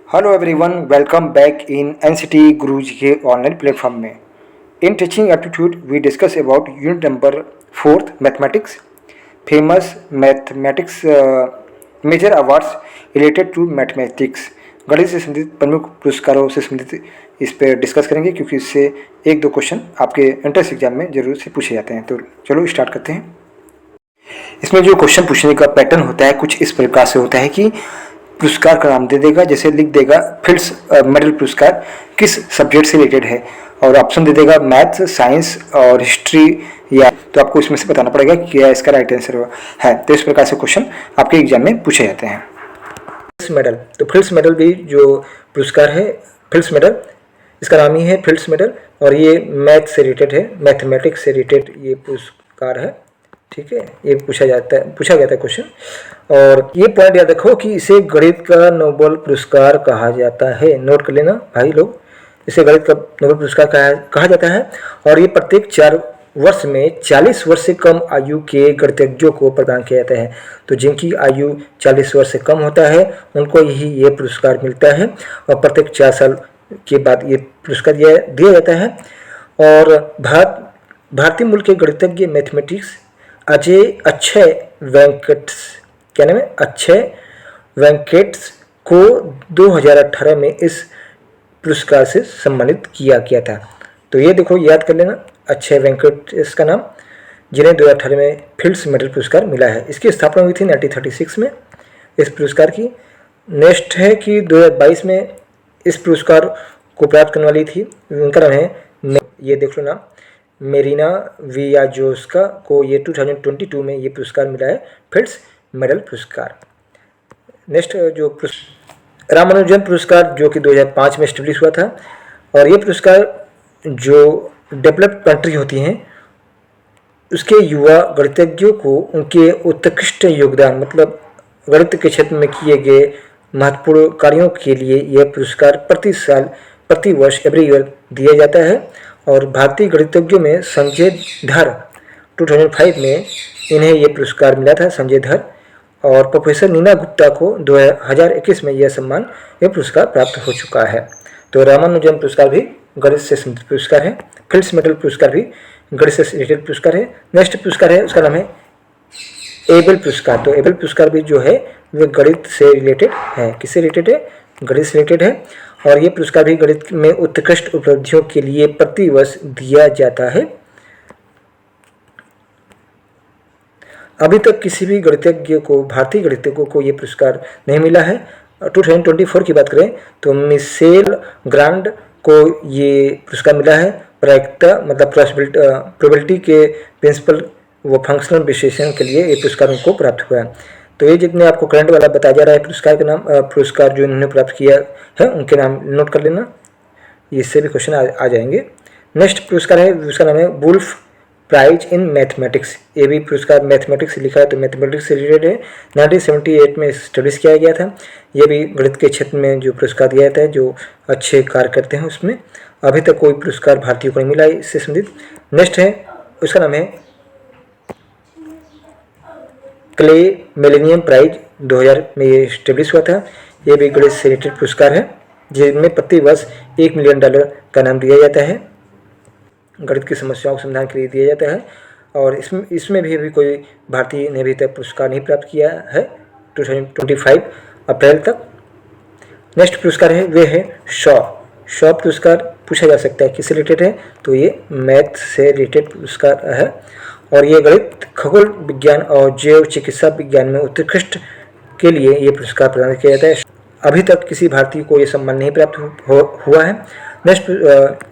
Hello everyone, welcome back in NCT Guruji के online platform में। In teaching aptitude we discuss about unit number 4 mathematics, famous mathematics major awards related to mathematics. गणित से संबंधित प्रमुख पुरस्कारों से संबंधित इस पर डिस्कस करेंगे, क्योंकि इससे एक दो क्वेश्चन आपके एंट्रेंस एग्जाम में जरूर से पूछे जाते हैं। तो चलो स्टार्ट करते हैं। इसमें जो क्वेश्चन पूछने का पैटर्न होता है कुछ इस प्रकार से होता है कि पुरस्कार का नाम दे देगा, जैसे लिख देगा फिल्ड्स मेडल पुरस्कार किस सब्जेक्ट से रिलेटेड है, और ऑप्शन दे देगा मैथ, साइंस और हिस्ट्री, या तो आपको इसमें से बताना पड़ेगा कि क्या इसका राइट आंसर है। तो इस प्रकार से क्वेश्चन आपके एग्जाम में पूछे जाते हैं। फिल्ड्स मेडल, तो फिल्ड्स मेडल भी जो पुरस्कार है, फिल्ड्स मेडल इसका नाम ही है फिल्ड्स मेडल, और ये मैथ से रिलेटेड है, मैथमेटिक्स से रिलेटेड ये पुरस्कार है। ठीक है, ये पूछा गया था क्वेश्चन। और ये पॉइंट याद रखो कि इसे गणित का नोबेल पुरस्कार कहा जाता है। नोट कर लेना भाई लोग, इसे गणित का नोबेल पुरस्कार कहा जाता है। और ये प्रत्येक 4 वर्ष में 40 वर्ष से कम आयु के गणितज्ञों को प्रदान किया जाता है। तो जिनकी आयु 40 वर्ष से कम होता है उनको ही ये पुरस्कार मिलता है, और प्रत्येक 4 साल के बाद ये पुरस्कार दिया जाता है। और भारतीय मूल के गणितज्ञ मैथमेटिक्स अक्षय वेंकट्स, क्या नाम है, अक्षय वेंकट्स को 2018 में इस पुरस्कार से सम्मानित किया गया था। तो ये देखो, याद कर लेना, अक्षय वेंकट्स का नाम, जिन्हें 2018 में फिल्ड्स मेडल पुरस्कार मिला है। इसकी स्थापना हुई थी 1936 में इस पुरस्कार की। नेक्स्ट है कि 2022 में इस पुरस्कार को प्राप्त करने वाली थी, उनका नाम है, ये देख लो नाम, मेरीना वियाजोस्का को ये 2022 में ये पुरस्कार मिला है, फिल्ड्स मेडल पुरस्कार। नेक्स्ट जो रामानुजन पुरस्कार जो कि 2005 में एस्टेब्लिश हुआ था, और ये पुरस्कार जो डेवलप्ड कंट्री होती हैं उसके युवा गणितज्ञों को उनके उत्कृष्ट योगदान, मतलब गणित के क्षेत्र में किए गए महत्वपूर्ण कार्यों के लिए यह पुरस्कार प्रति वर्ष एवरी ईयर दिया जाता है। और भारतीय गणितज्ञों में संजय धर 2005 में इन्हें यह पुरस्कार मिला था, संजय धर। और प्रोफेसर नीना गुप्ता को 2021 में यह पुरस्कार प्राप्त हो चुका है। तो रामानुजन पुरस्कार भी गणित से संबंधित पुरस्कार है, फिल्ड्स मेडल पुरस्कार भी गणित से रिलेटेड पुरस्कार है। नेक्स्ट पुरस्कार है, उसका नाम है एबेल पुरस्कार। तो एबेल पुरस्कार भी जो है वे गणित से रिलेटेड है। किससे रिलेटेड है? गणित से रिलेटेड है। और ये पुरस्कार भी गणित में उत्कृष्ट उपलब्धियों के लिए प्रति वर्ष दिया जाता है। अभी तक किसी भी गणितज्ञ को, भारतीय गणितज्ञों को ये पुरस्कार नहीं मिला है। 2024 की बात करें तो मिशेल ग्रांड को ये पुरस्कार मिला है। प्रायिकता मतलब प्रोबेबिलिटी के प्रिंसिपल व फंक्शनल विश्लेषण के लिए ये पुरस्कार उनको प्राप्त हुआ है। तो ये जितने आपको करंट वाला बताया जा रहा है पुरस्कार के नाम, पुरस्कार जो इन्होंने प्राप्त किया है उनके नाम नोट कर लेना, इससे भी क्वेश्चन आ जाएंगे। नेक्स्ट पुरस्कार है, उसका नाम है वुल्फ प्राइज इन मैथमेटिक्स। ये भी पुरस्कार मैथमेटिक्स से लिखा है, तो मैथमेटिक्स से रिलेटेड है। 1978 में स्टडीज़ किया गया था। ये भी गणित के क्षेत्र में जो पुरस्कार दिया जाता है, जो अच्छे कार्य करते हैं उसमें। अभी तक कोई पुरस्कार भारतीयों को नहीं मिला है इससे संबंधित। नेक्स्ट है, उसका नाम है क्ले मिलेनियम प्राइज, 2000 में ये स्टेब्लिश हुआ था। ये भी गणित से रिलेटेड पुरस्कार है, जिसमें प्रति वर्ष $1 मिलियन का नाम दिया जाता है, गणित की समस्याओं के समाधान के लिए दिया जाता है। और इसमें भी अभी कोई भारतीय ने अभी तक पुरस्कार नहीं प्राप्त किया है 2025 अप्रैल तक। नेक्स्ट पुरस्कार है, वे है शॉ पुरस्कार। पूछा जा सकता है किससे रिलेटेड है, तो ये मैथ से रिलेटेड पुरस्कार है। और ये गणित, खगोल विज्ञान और जैव चिकित्सा विज्ञान में उत्कृष्ट के लिए ये पुरस्कार प्रदान किया जाता है। अभी तक किसी भारतीय को ये सम्मान नहीं प्राप्त हुआ है। नेक्स्ट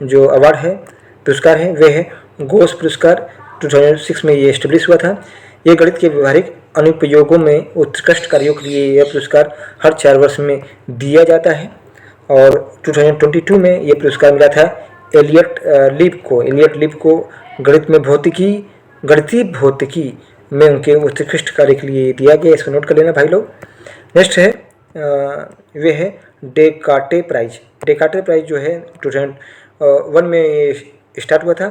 जो अवार्ड है, पुरस्कार है, वे है घोष पुरस्कार। 2006 में ये एस्टेब्लिश हुआ था। ये गणित के व्यवहारिक अनुप्रयोगों में उत्कृष्ट कार्यों के लिए यह पुरस्कार हर 4 वर्ष में दिया जाता है। और 2022 में ये पुरस्कार मिला था एलियट लिप को गणितीय भौतिकी में उनके उत्कृष्ट कार्य के लिए दिया गया। इसको नोट कर लेना भाई लोग। नेक्स्ट है, वे है डेकार्टे प्राइज जो है 2001 में स्टार्ट हुआ था।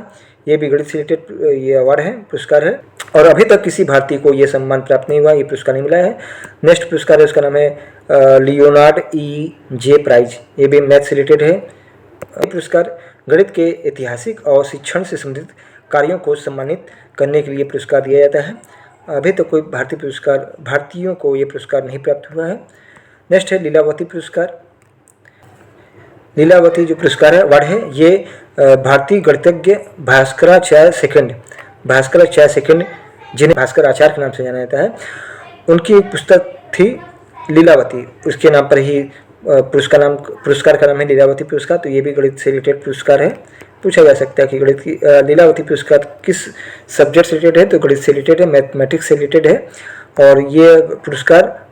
ये भी गणित से रिलेटेड ये अवार्ड है, पुरस्कार है, और अभी तक किसी भारतीय को ये सम्मान प्राप्त नहीं हुआ, ये पुरस्कार नहीं मिला है। नेक्स्ट पुरस्कार है, उसका नाम है लियोनार्ड E.J. प्राइज, ये भी मैथ से रिलेटेड है। ये पुरस्कार गणित के ऐतिहासिक और शिक्षण से संबंधित कार्यों को सम्मानित करने के लिए पुरस्कार दिया जाता है। अभी तक कोई भारतीयों को ये पुरस्कार नहीं प्राप्त हुआ है। नेक्स्ट है लीलावती पुरस्कार। लीलावती जो पुरस्कार है अवार्ड है, ये भारतीय गणितज्ञ भास्कराचार्य सेकंड, जिन्हें भास्कर आचार्य के नाम से जाना जाता है, उनकी एक पुस्तक थी लीलावती, उसके नाम पर ही पुरस्कार का नाम है लीलावती पुरस्कार। तो ये भी गणित से रिलेटेड पुरस्कार है। पूछा जा सकता है कि गणित की लीलावती पुरस्कार किस सब्जेक्ट से रिलेटेड है, तो गणित से रिलेटेड है, मैथमेटिक्स से रिलेटेड है। और ये पुरस्कार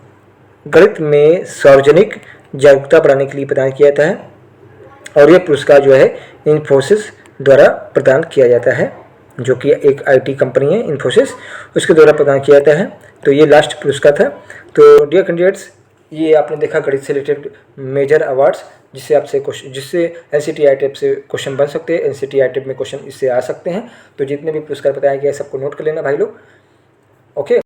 गणित में सार्वजनिक जागरूकता बढ़ाने के लिए प्रदान किया जाता है, और ये पुरस्कार जो है इन्फोसिस द्वारा प्रदान किया जाता है, जो कि एक IT कंपनी है इन्फोसिस, उसके द्वारा प्रदान किया जाता है। तो ये लास्ट पुरस्कार था। तो डियर कैंडिडेट्स, ये आपने देखा गणित से रिलेटेड मेजर अवार्ड्स, जिससे NCTI टाइप से क्वेश्चन बन सकते हैं, NCTI टाइप में क्वेश्चन इससे आ सकते हैं। तो जितने भी पुरस्कार बताया गया है सबको नोट कर लेना भाई लोग, ओके।